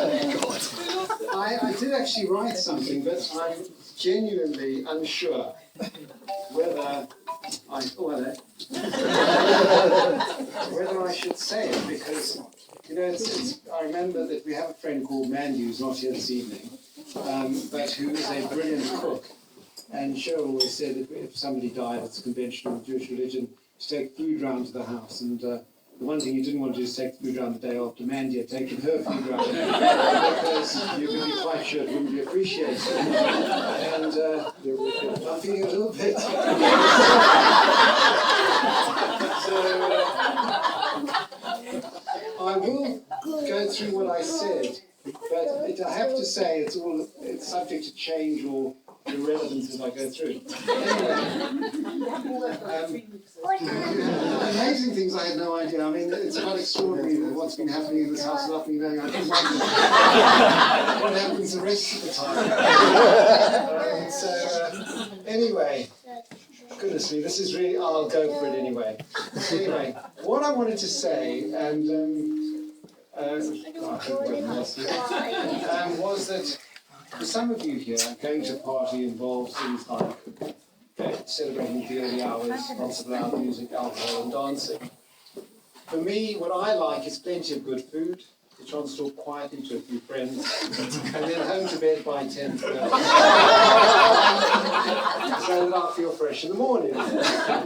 I did actually write something, but I'm genuinely unsure whether whether I should say it, because I remember that we have a friend called Mandy who's not here this evening, but who is a brilliant cook. And Cheryl always said that if somebody died, it's conventional Jewish religion to take food round to the house. And the one thing you didn't want to do is take the food round the day after Mandy had taken her food round, because you could be quite sure it wouldn't be appreciated. And I'm feeling a little bit. I will go through what I said, but I have to say it's subject to change or irrelevance as I go through. Anyway, amazing things I had no idea. I mean, it's quite extraordinary that what's been happening in this house is up and going. I don't wonder what happens the rest of the time. Anyway, goodness me, this is really, I'll go for it anyway. Anyway, what I wanted to say, and was that for some of you here, going to a party involves things like celebrating the early hours, lots of loud music, alcohol and dancing. For me, what I like is plenty of good food, the chance to talk quietly to a few friends, and then home to bed by 10:30, so that I feel fresh in the morning,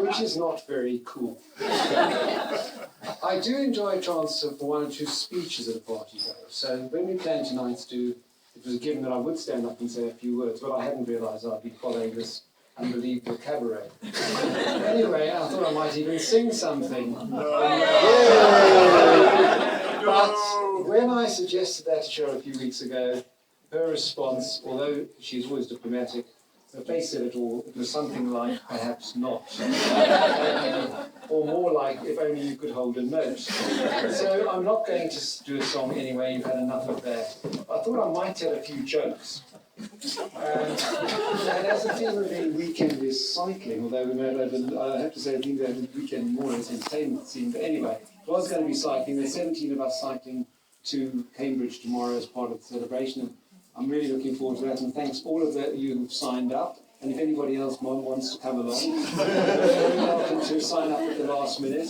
which is not very cool. I do enjoy a chance for one or two speeches at a party, though. So when we planned tonight to do, it was given that I would stand up and say a few words, but I hadn't realised I'd be following this unbelievable cabaret. Anyway, I thought I might even sing something. But when I suggested that to Cheryl a few weeks ago, her response, although she's always diplomatic, her face said it all. It was something like, perhaps not. Or more like, if only you could hold a note. So I'm not going to do a song anyway, you've had enough of that. I thought I might tell a few jokes. And as the theme of the weekend is cycling, although I have to say I think that the weekend more as entertainment scene, but anyway, it was going to be cycling. There's 17 of us cycling to Cambridge tomorrow as part of the celebration. I'm really looking forward to that, and thanks all of you who've signed up. And if anybody else wants to come along, you're very welcome to sign up at the last minute.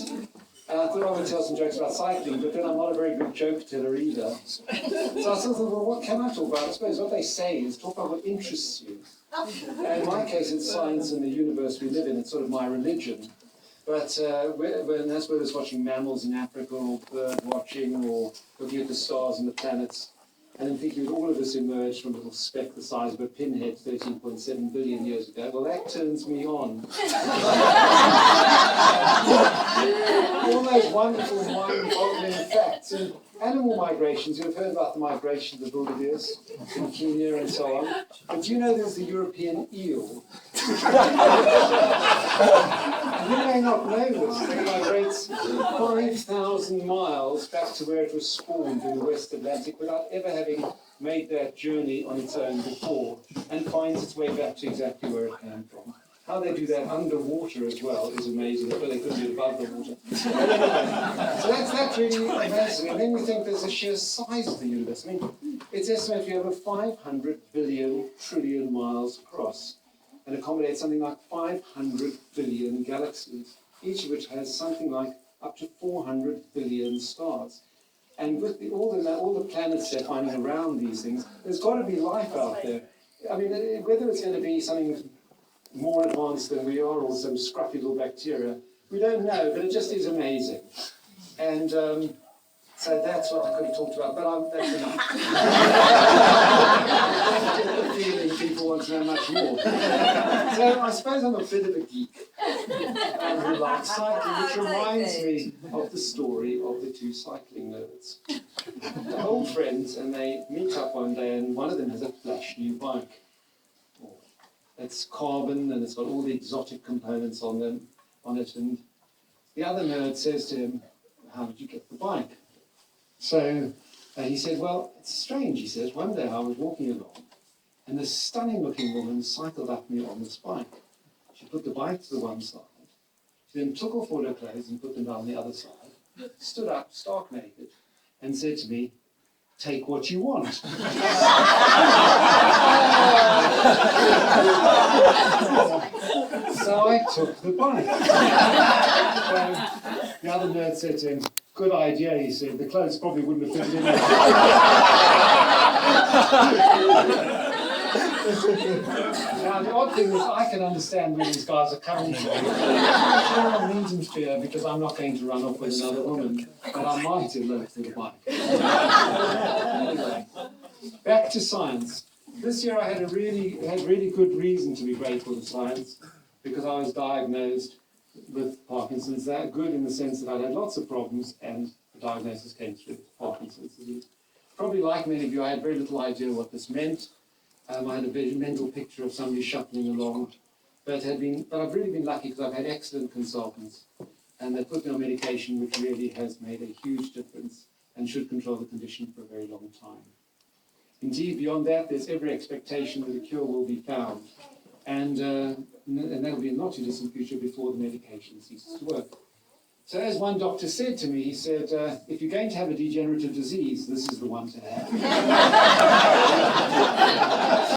And I thought I would tell some jokes about cycling, but then I'm not a very good joke teller either. So I sort of thought, well, what can I talk about? I suppose what they say is talk about what interests you. And in my case, it's science and the universe we live in. It's sort of my religion. But when that's whether it's watching mammals in Africa, or bird watching, or looking at the stars and the planets, and then thinking that all of this emerged from a little speck the size of a pinhead 13.7 billion years ago, well, that turns me on. All those wonderful, mind-boggling facts. And animal migrations, you've heard about the migration of the wildebeest in Kenya and so on. But do you know there's the European eel? You may not know this, but it migrates 5,000 miles back to where it was spawned in the West Atlantic without ever having made that journey on its own before, and finds its way back to exactly where it came from. How they do that underwater as well is amazing. Well, they couldn't do it above the water. So that's really amazing. And then we think there's the sheer size of the universe. I mean, it's estimated to be over 500 billion trillion miles across, and accommodates something like 500 billion galaxies, each of which has something like up to 400 billion stars. And with all the planets they're finding around these things, there's got to be life out there. I mean, whether it's going to be something more advanced than we are, or some scruffy little bacteria, we don't know, but it just is amazing. And so that's what I could have talked about, but that's enough. I get the feeling people want to know much more. So I suppose I'm a bit of a geek who likes cycling, which reminds me of the story of the two cycling nerds. They're old friends, and they meet up one day, and one of them has a flash new bike. It's carbon, and it's got all the exotic components on it, and the other nerd says to him, "How did you get the bike?" So he said, "Well, it's strange," he says. "One day I was walking along, and this stunning-looking woman cycled up me on this bike. She put the bike to the one side, she then took off all her clothes and put them down the other side, stood up, stark naked, and said to me, take what you want. So I took the bike. The other nerd said to him, good idea, he said, the clothes probably wouldn't have fitted in. Now, the odd thing is, I can understand where these guys are coming from. I'm sure I needn't fear because I'm not going to run off with another woman, but I might elope with a bike. Anyway, back to science. This year I had really good reason to be grateful to science because I was diagnosed with Parkinson's. That good in the sense that I had lots of problems and the diagnosis came through Parkinson's disease. Probably like many of you, I had very little idea what this meant. I had a very mental picture of somebody shuffling along, but I've really been lucky because I've had excellent consultants, and they put me on medication which really has made a huge difference and should control the condition for a very long time. Indeed, beyond that, there's every expectation that a cure will be found, and that'll be in a not too distant future before the medication ceases to work. So as one doctor said to me, he said, if you're going to have a degenerative disease, this is the one to have.